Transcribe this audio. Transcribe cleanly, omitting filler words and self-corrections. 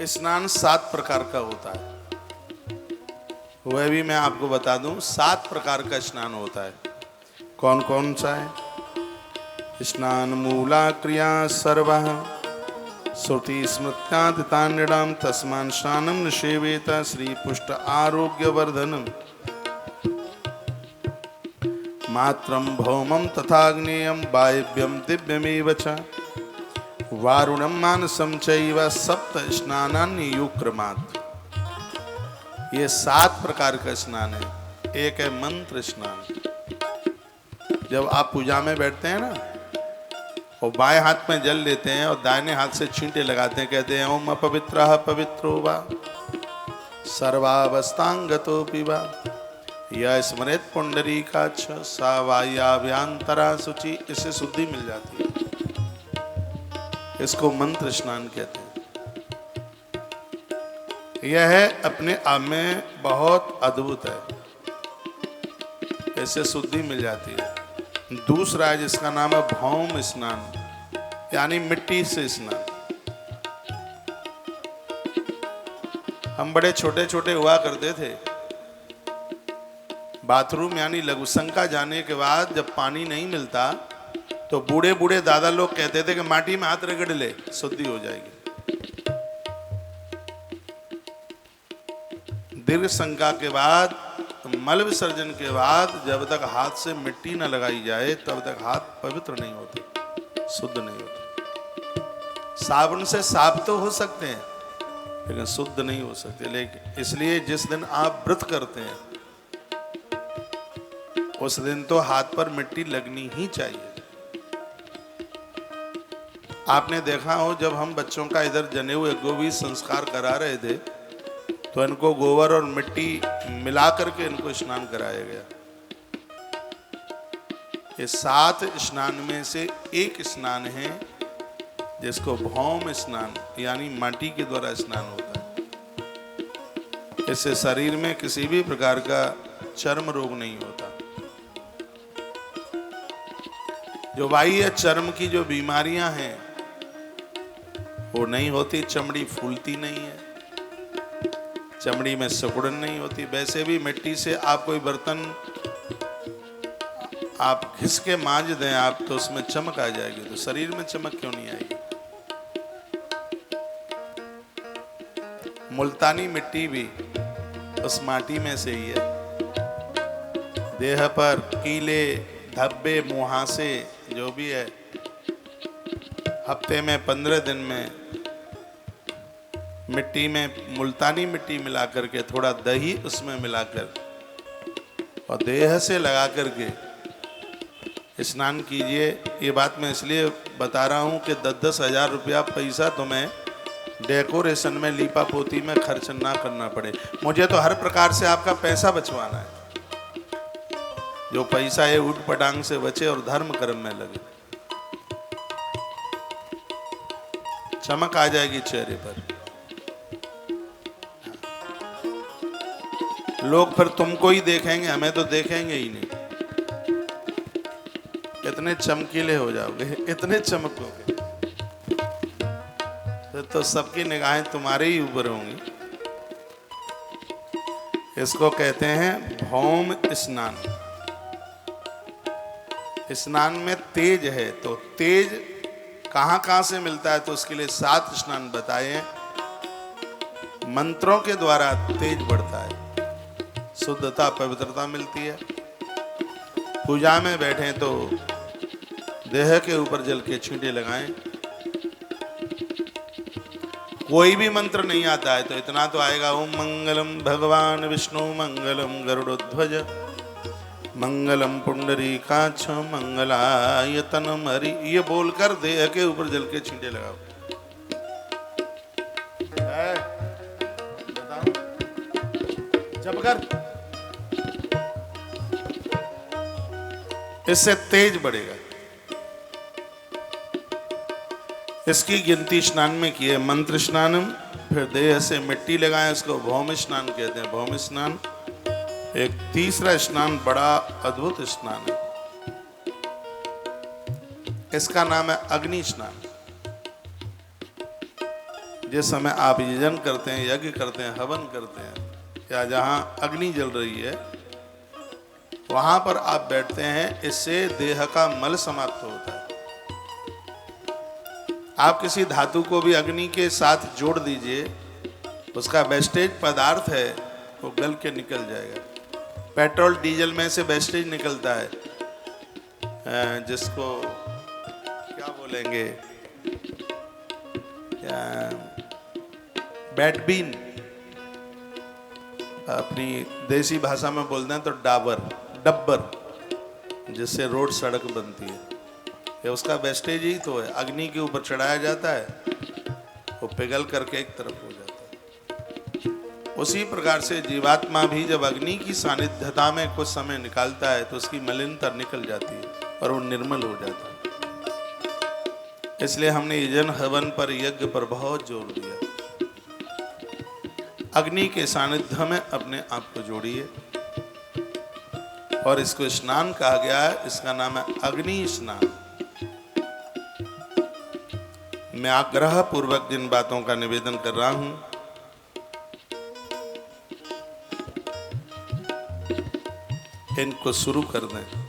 स्नान 7 प्रकार का होता है। वह भी मैं आपको बता दूं, 7 प्रकार का स्नान होता है। कौन कौन सा है? स्नान मूला क्रिया सर्वः श्रुति स्मृत्यादितान्यडाम तस्मान् स्नानं निषेवेत श्री पुष्ट आरोग्य वर्धनम मात्रम भौमम तथाग्नेयम वायव्यम दिव्यमेव च वारुणम मानसम चैव सप्त स्नानानि युक्रमात्। ये 7 प्रकार का स्नान है। एक है मंत्र स्नान। जब आप पूजा में बैठते हैं ना और बाएं हाथ में जल लेते हैं और दाहिने हाथ से छींटे लगाते हैं, कहते हैं ओम अपवित्रः पवित्रो वा सर्वावस्थांगतोऽपि वा यह स्मरेत पुंडरीकाक्ष सा वायाभ्यंतरा शुचि। इससे शुद्धि मिल जाती है। इसको मंत्र स्नान कहते हैं। यह है अपने आप में बहुत अद्भुत है। इससे शुद्धि मिल जाती है। दूसरा है जिसका नाम है भौम स्नान, यानी मिट्टी से स्नान। हम बड़े छोटे छोटे हुआ करते थे। बाथरूम यानी लघुशंका जाने के बाद जब पानी नहीं मिलता तो बूढ़े बूढ़े दादा लोग कहते थे कि माटी में हाथ रगड़ ले, शुद्धि हो जाएगी। दीर्घ शंका के बाद, मल विसर्जन के बाद जब तक हाथ से मिट्टी न लगाई जाए तब तक हाथ पवित्र नहीं होते, शुद्ध नहीं होते। साबुन से साफ तो हो सकते हैं लेकिन शुद्ध नहीं हो सकते। लेकिन इसलिए जिस दिन आप व्रत करते हैं उस दिन तो हाथ पर मिट्टी लगनी ही चाहिए। आपने देखा हो जब हम बच्चों का इधर जनेऊ यज्ञोपवीत संस्कार करा रहे थे तो इनको गोबर और मिट्टी मिला करके इनको स्नान कराया गया। ये 7 स्नान में से एक स्नान है जिसको भौम स्नान यानी माटी के द्वारा स्नान होता है। इससे शरीर में किसी भी प्रकार का चर्म रोग नहीं होता। जो बाह्य चर्म की जो बीमारियां हैं वो नहीं होती। चमड़ी फूलती नहीं है, चमड़ी में सिकुड़न नहीं होती। वैसे भी मिट्टी से आप कोई बर्तन आप घिस के मांज दें आप तो उसमें चमक आ जाएगी, तो शरीर में चमक क्यों नहीं आएगी? मुल्तानी मिट्टी भी उस माटी में से ही है। देह पर कीले धब्बे मुहासे जो भी है, हफ्ते में 15 दिन में मिट्टी में मुल्तानी मिट्टी मिलाकर के थोड़ा दही उसमें मिलाकर और देह से लगा करके स्नान कीजिए। ये बात मैं इसलिए बता रहा हूँ कि 10-10 हज़ार रुपया पैसा तुम्हें डेकोरेशन में लीपा पोती में खर्च ना करना पड़े। मुझे तो हर प्रकार से आपका पैसा बचवाना है। जो पैसा है ऊट पटांग से बचे और धर्म कर्म में लगे, चमक आ जाएगी चेहरे पर। लोग फिर तुमको ही देखेंगे, हमें तो देखेंगे ही नहीं। इतने चमकीले हो जाओगे, इतने चमकोगे, तो सबकी निगाहें तुम्हारे ही ऊपर होंगी। इसको कहते हैं भौम स्नान। स्नान में तेज है, तो तेज कहां कहां से मिलता है? तो उसके लिए 7 स्नान बताए हैं। मंत्रों के द्वारा तेज बढ़ता है, शुद्धता पवित्रता मिलती है। पूजा में बैठे तो देह के ऊपर जल के छींटे लगाएं। कोई भी मंत्र नहीं आता है तो इतना तो आएगा, ओम मंगलम भगवान विष्णु मंगलम गरुड़ध्वज मंगलम पुंडरीकाक्ष मंगलायतनम हरि। ये बोलकर देह के ऊपर जल के छींटे लगाओ। जब कर इससे तेज बढ़ेगा। इसकी गिनती स्नान में की है। मंत्र स्नानम, फिर देह से मिट्टी लगाएं, इसको भौम स्नान कहते हैं। भौम स्नान। एक तीसरा स्नान बड़ा अद्भुत स्नान है, इसका नाम है अग्नि स्नान। जिस समय आप यजन करते हैं, यज्ञ करते हैं, हवन करते हैं, या जहाँ अग्नि जल रही है वहां पर आप बैठते हैं, इससे देह का मल समाप्त होता है। आप किसी धातु को भी अग्नि के साथ जोड़ दीजिए, उसका वेस्टेज पदार्थ है वो गल के निकल जाएगा। पेट्रोल डीजल में से वेस्टेज निकलता है, जिसको क्या बोलेंगे, क्या बैटबीन, अपनी देसी भाषा में बोलते हैं तो डब्बर, जिससे रोड सड़क बनती है, ये उसका वेस्टेज ही तो है। अग्नि के ऊपर चढ़ाया जाता है, वो पिघल करके एक तरफ हो जाता है। उसी प्रकार से जीवात्मा भी जब अग्नि की सानिध्यता में कुछ समय निकालता है तो उसकी मलिनता निकल जाती है और वो निर्मल हो जाता है। इसलिए हमने यजन हवन पर, यज्ञ पर बहुत जोर दिया। अग्नि के सानिध्य में अपने आप को जोड़िए, और इसको स्नान कहा गया है, इसका नाम है अग्नि स्नान। मैं आग्रह पूर्वक जिन बातों का निवेदन कर रहा हूं, इनको शुरू कर दें।